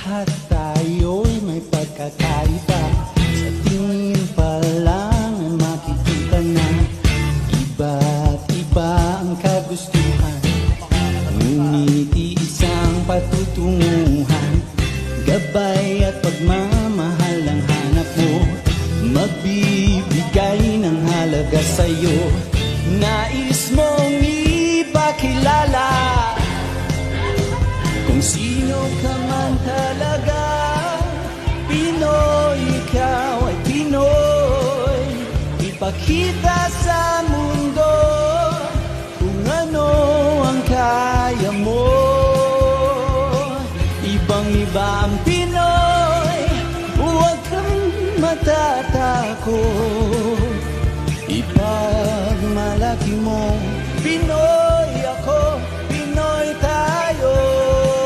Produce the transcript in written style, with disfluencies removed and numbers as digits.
lahat tayo'y may pagkakaiba. Sa tingin pa lang ay makikita na iba't iba ang kagustuhan, ngunit isang patutunguhan. Gabay at pagmamahal ang hanap mo, magbibigay ng halaga sa'yo. Nais mong ipakilala kung sino ka man talaga. Pinoy, ikaw ay Pinoy. Ipakita sa mundo kung ano ang kaya mo. Ibang-iba ang Pinoy, huwag kang matatakot. Ipagmalaki mo